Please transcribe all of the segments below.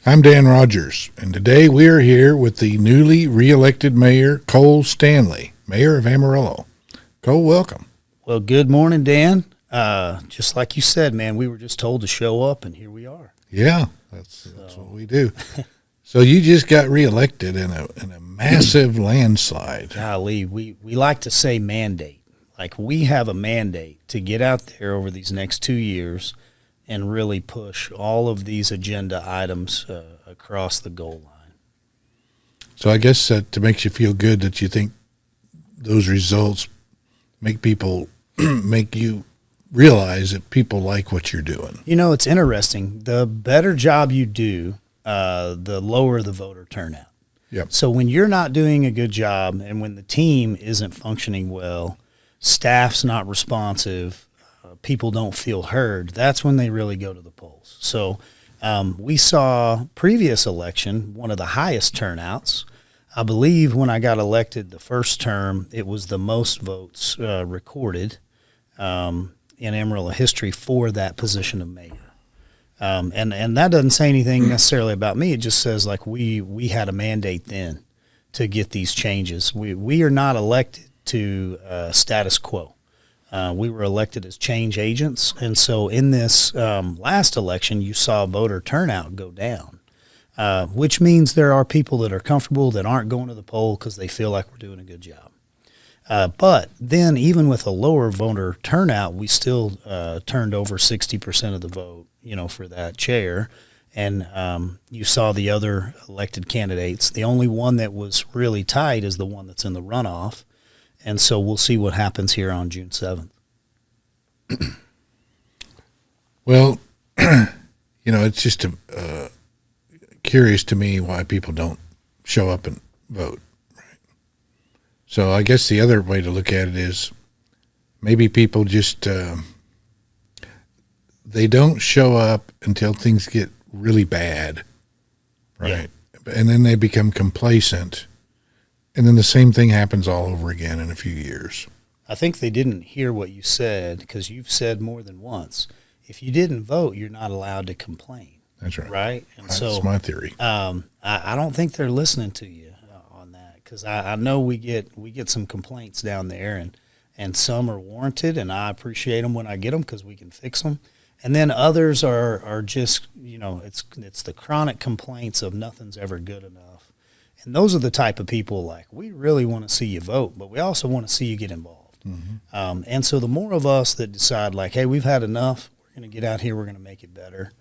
I'm Dan Rogers, and today we are here with the newly re-elected mayor, Cole Stanley, mayor of Amarillo. Cole, welcome. Well, good morning, Dan. Just like you said, man, we were just told to show up, and here we are. Yeah, that's what we do. So you just got re-elected in a massive landslide. Golly, we like to say mandate. Like, we have a mandate to get out there over these next 2 years and really push all of these agenda items across the goal line. So I guess that makes you feel good that you think those results make people, make you realize that people like what you're doing. You know, it's interesting. The better job you do, the lower the voter turnout. Yep. So when you're not doing a good job and when the team isn't functioning well, staff's not responsive, people don't feel heard, that's when they really go to the polls. So we saw previous election, one of the highest turnouts. I believe when I got elected the first term, it was the most votes recorded in Amarillo history for that position of mayor. And that doesn't say anything necessarily about me. It just says, like, we had a mandate then to get these changes. We are not elected to status quo. We were elected as change agents. And so in this last election, you saw voter turnout go down, which means there are people that are comfortable that aren't going to the poll because they feel like we're doing a good job. But then even with a lower voter turnout, we still turned over 60% of the vote, for that chair. And you saw the other elected candidates. The only one that was really tight is the one that's in the runoff. And so we'll see what happens here on June 7th. Well, it's just curious to me why people don't show up and vote. Right? So I guess the other way to look at it is maybe people just they don't show up until things get really bad, right? Yeah. And then they become complacent. And then the same thing happens all over again in a few years. I think they didn't hear what you said because you've said more than once, if you didn't vote, you're not allowed to complain. That's right. Right? And that's my theory. I don't think they're listening to you on that because I know we get some complaints down there and some are warranted, and I appreciate them when I get them because we can fix them. And then others are just, it's the chronic complaints of nothing's ever good enough. And those are the type of people, like, we really want to see you vote, but we also want to see you get involved. Mm-hmm. And so the more of us that decide, like, hey, we've had enough, we're going to get out here, we're going to make it better,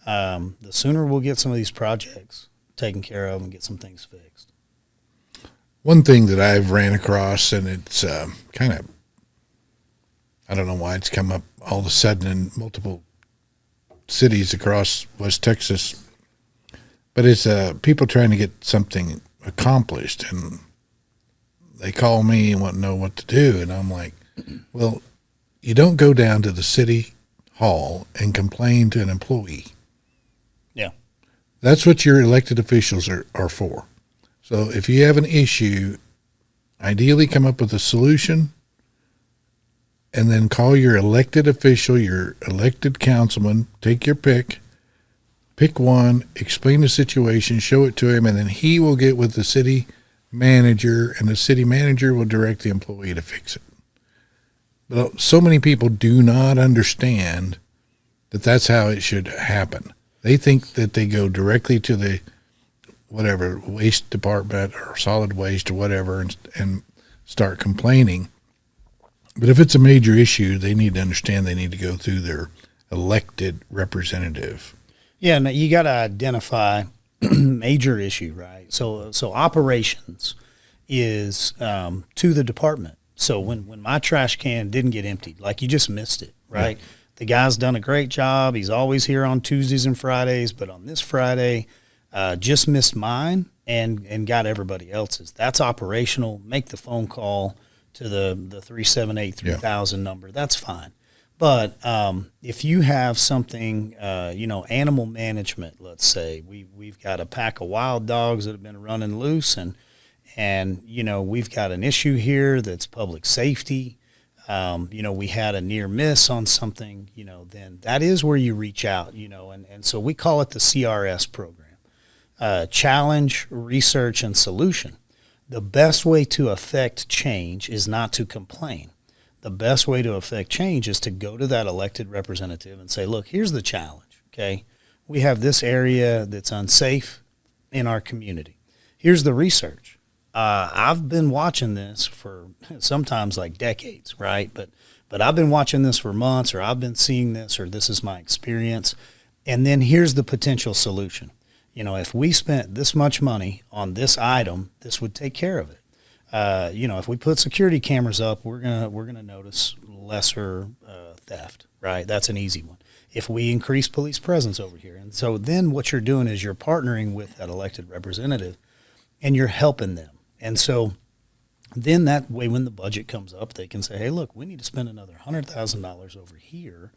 the sooner we'll get some of these projects taken care of and get some things fixed. One thing that I've ran across, and it's kind of, I don't know why it's come up all of a sudden in multiple cities across West Texas, but it's people trying to get something accomplished, and they call me and want to know what to do, and I'm like, well, you don't go down to the city hall and complain to an employee. Yeah. That's what your elected officials are for. So if you have an issue, ideally come up with a solution and then call your elected official, your elected councilman, take your pick one, explain the situation, show it to him, and then he will get with the city manager, and the city manager will direct the employee to fix it. But so many people do not understand that that's how it should happen. They think that they go directly to the whatever waste department or solid waste or whatever and start complaining. But if it's a major issue, they need to understand they need to go through their elected representative. Yeah, no, you got to identify major issue, right? So operations is to the department. So when my trash can didn't get emptied, like, you just missed it, right? Yeah. The guy's done a great job. He's always here on Tuesdays and Fridays, but on this Friday, just missed mine and got everybody else's. That's operational. Make the phone call to the 378-3000 number. That's fine. But if you have something, animal management, let's say, we've got a pack of wild dogs that have been running loose, and we've got an issue here that's public safety. We had a near miss on something, then that is where you reach out, and so we call it the CRS program. challenge, research, and solution. The best way to affect change is not to complain. The best way to affect change is to go to that elected representative and say, look, here's the challenge, okay? We have this area that's unsafe in our community. Here's the research. I've been watching this for sometimes like decades, right? But I've been watching this for months, or I've been seeing this, or this is my experience. And then here's the potential solution. If we spent this much money on this item, this would take care of it. If we put security cameras up, we're gonna notice lesser theft, right? That's an easy one. If we increase police presence over here, and so then what you're doing is you're partnering with that elected representative, and you're helping them. And so then that way, when the budget comes up, they can say, hey, look, we need to spend another $100,000 over here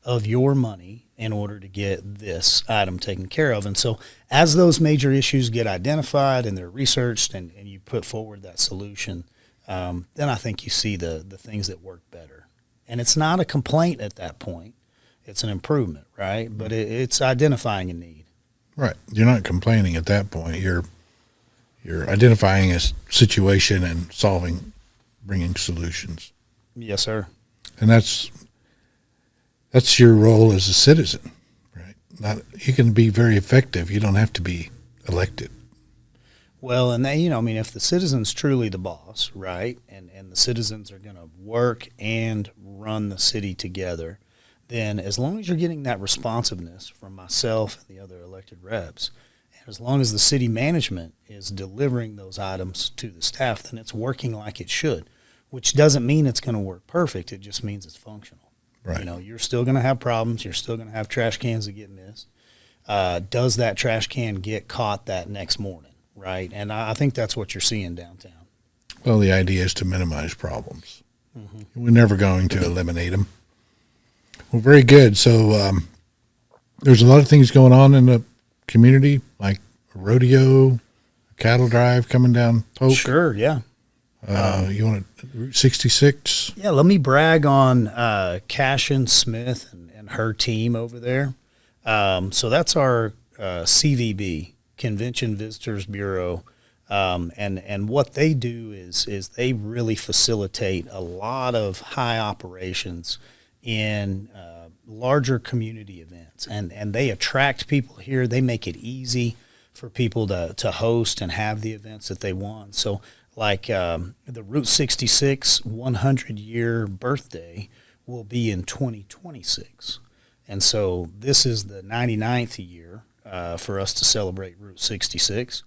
of your money in order to get this item taken care of. And so as those major issues get identified and they're researched, and you put forward that solution, then I think you see the things that work better. And it's not a complaint at that point. It's an improvement, right? But it's identifying a need. Right. You're not complaining at that point. You're identifying a situation and bringing solutions. Yes, sir. And that's your role as a citizen, right? You can be very effective. You don't have to be elected. Well, and if the citizen's truly the boss, right, and the citizens are going to work and run the city together, then as long as you're getting that responsiveness from myself and the other elected reps, and as long as the city management is delivering those items to the staff, then it's working like it should, which doesn't mean it's going to work perfect. It just means it's functional. Right. You're still going to have problems. You're still going to have trash cans that get missed. Does that trash can get caught that next morning, right? And I think that's what you're seeing downtown. Well, the idea is to minimize problems. Mm-hmm. We're never going to eliminate them. Well, very good. So there's a lot of things going on in the community, like a rodeo, a cattle drive coming down Polk. Sure, yeah. You want Route 66? Yeah, let me brag on Cashin Smith and her team over there. So that's our CVB, Convention Visitors Bureau. And what they do is they really facilitate a lot of high operations in larger community events. And they attract people here. They make it easy for people to host and have the events that they want. So like the Route 66 100-year birthday will be in 2026. And so this is the 99th year for us to celebrate Route 66.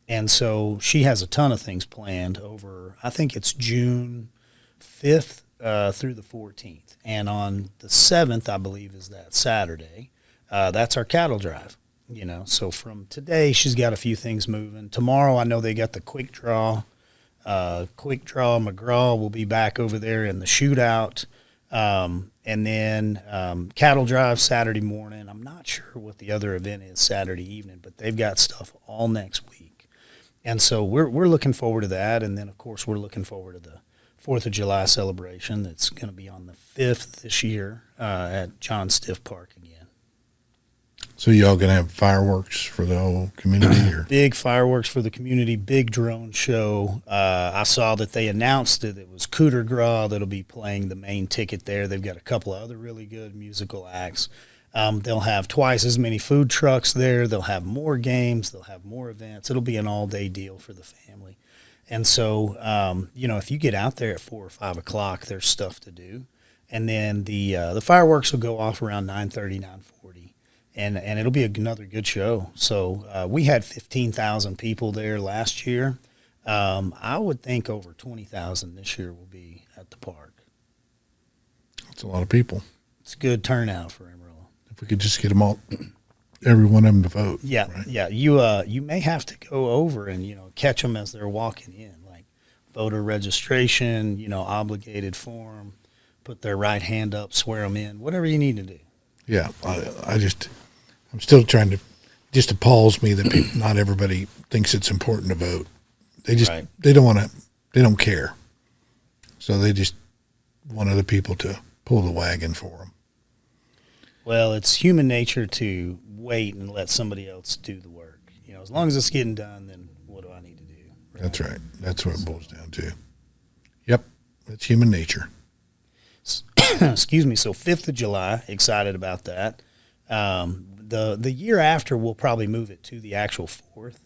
And so she has a ton of things planned over, I think it's June 5th through the 14th. And on the 7th, I believe, is that Saturday. That's our cattle drive. So from today, she's got a few things moving. Tomorrow, I know they got the quick draw. McGraw will be back over there in the shootout. And then cattle drive Saturday morning. I'm not sure what the other event is Saturday evening, but they've got stuff all next week. And so we're looking forward to that. And then, of course, we're looking forward to the 4th of July celebration that's going to be on the 5th this year at John Stiff Park again. So y'all going to have fireworks for the whole community? Or? Big fireworks for the community, big drone show. I saw that they announced that it was Coup de Grace that'll be playing the main ticket there. They've got a couple of other really good musical acts. They'll have twice as many food trucks there. They'll have more games. They'll have more events. It'll be an all-day deal for the family. And so, if you get out there at 4 or 5 o'clock, there's stuff to do. And then the fireworks will go off around 9:30, 9:40. And it'll be another good show. So we had 15,000 people there last year. I would think over 20,000 this year will be at the park. That's a lot of people. It's a good turnout for Amarillo. If we could just get them all, every one of them to vote. Yeah, right? Yeah. You may have to go over and catch them as they're walking in, like voter registration, obligated form, put their right hand up, swear them in, whatever you need to do. Yeah, I'm still trying to. It just appalls me that not everybody thinks it's important to vote. They just They don't want to. They don't care. So they just want other people to pull the wagon for them. Well, it's human nature to wait and let somebody else do the work. as long as it's getting done, then what do I need to do? Right? That's right. That's what it boils down to. Yep. That's human nature. Excuse me. So 5th of July, excited about that. The year after, we'll probably move it to the actual 4th.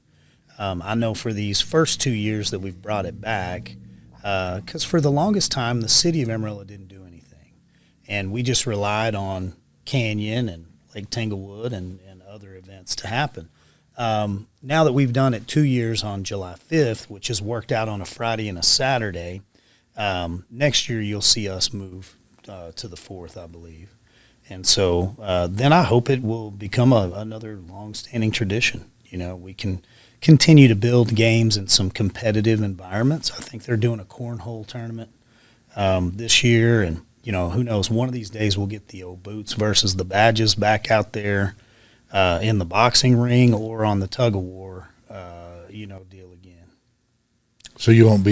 I know for these first 2 years that we've brought it back, because for the longest time, the city of Amarillo didn't do anything. And we just relied on Canyon and Lake Tanglewood and other events to happen. Now that we've done it 2 years on July 5th, which has worked out on a Friday and a Saturday, next year you'll see us move to the 4th, I believe. And so then I hope it will become another long-standing tradition. We can continue to build games in some competitive environments. I think they're doing a cornhole tournament this year, and who knows, one of these days we'll get the old boots versus the badges back out there in the boxing ring or on the tug of war deal again. So you won't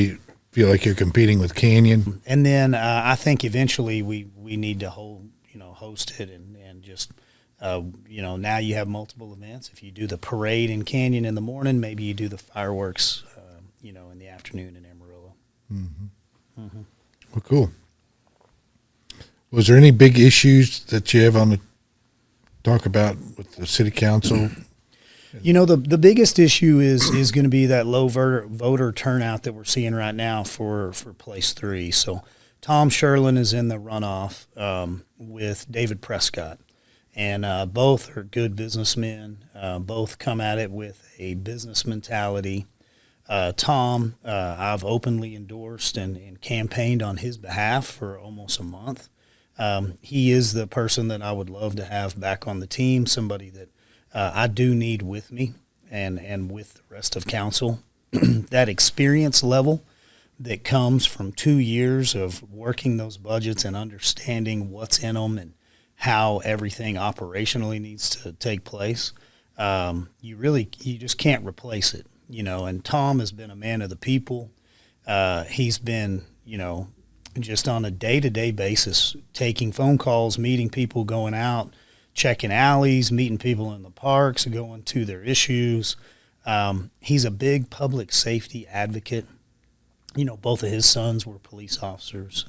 feel like you're competing with Canyon? And then I think eventually we need to host it and just now you have multiple events. If you do the parade in Canyon in the morning, maybe you do the fireworks in the afternoon in Amarillo. Mm-hmm. Mm-hmm. Well, cool. Was there any big issues that you have on the talk about with the city council? The biggest issue is going to be that low voter turnout that we're seeing right now for place 3. So Tom Sherlin is in the runoff with David Prescott, and both are good businessmen. Both come at it with a business mentality. Tom, I've openly endorsed and campaigned on his behalf for almost a month. He is the person that I would love to have back on the team, somebody that I do need with me and with the rest of council. That experience level that comes from 2 years of working those budgets and understanding what's in them and how everything operationally needs to take place, you just can't replace it, and Tom has been a man of the people. He's been, just on a day-to-day basis, taking phone calls, meeting people, going out, checking alleys, meeting people in the parks, going to their issues. He's a big public safety advocate. Both of his sons were police officers,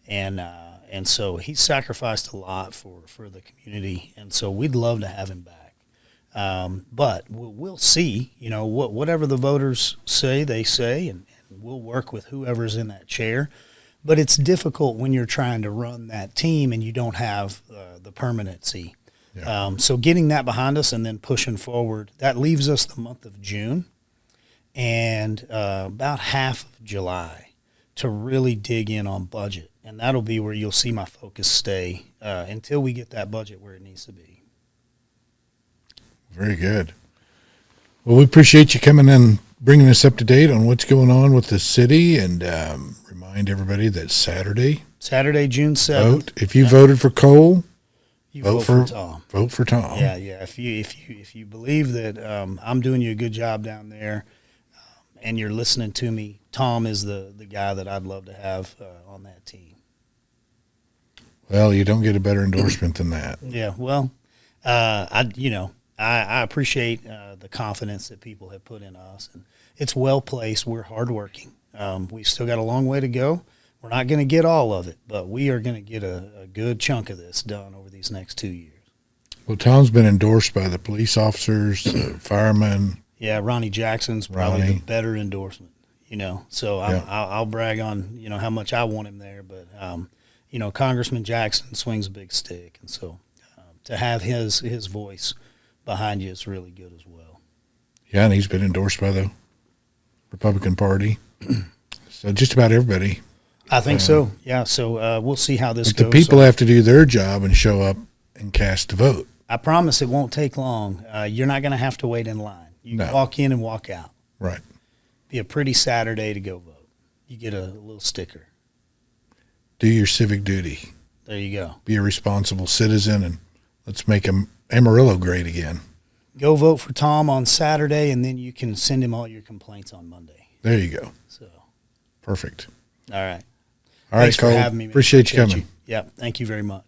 and so he sacrificed a lot for the community, and so we'd love to have him back. But we'll see, whatever the voters say, they say, and we'll work with whoever's in that chair. But it's difficult when you're trying to run that team and you don't have the permanency. Yeah. So getting that behind us and then pushing forward, that leaves us the month of June and about half of July to really dig in on budget. And that'll be where you'll see my focus stay until we get that budget where it needs to be. Very good. Well, we appreciate you coming in, bringing us up to date on what's going on with the city, and remind everybody that Saturday, June 7th. Vote. If you voted for Cole, you vote for Tom. Vote for Tom. Yeah. If you believe that I'm doing you a good job down there, and you're listening to me, Tom is the guy that I'd love to have on that team. Well, you don't get a better endorsement than that. Yeah. Well, I appreciate the confidence that people have put in us, and it's well placed. We're hardworking. We've still got a long way to go. We're not going to get all of it, but we are going to get a good chunk of this done over these next 2 years. Well, Tom's been endorsed by the police officers, the firemen. Yeah, Ronnie Jackson's probably the better endorsement, So I'll brag on, how much I want him there. But, Congressman Jackson swings a big stick. And so to have his voice behind you is really good as well. Yeah, and he's been endorsed by the Republican Party. So just about everybody. I think so. Yeah. So we'll see how this goes. The people have to do their job and show up and cast a vote. I promise it won't take long. You're not going to have to wait in line. You can walk in and walk out. Right. Be a pretty Saturday to go vote. You get a little sticker. Do your civic duty. There you go. Be a responsible citizen, and let's make Amarillo great again. Go vote for Tom on Saturday, and then you can send him all your complaints on Monday. There you go. So, perfect. All right. All right, Cole. For having me. Appreciate you coming. Yeah, thank you very much.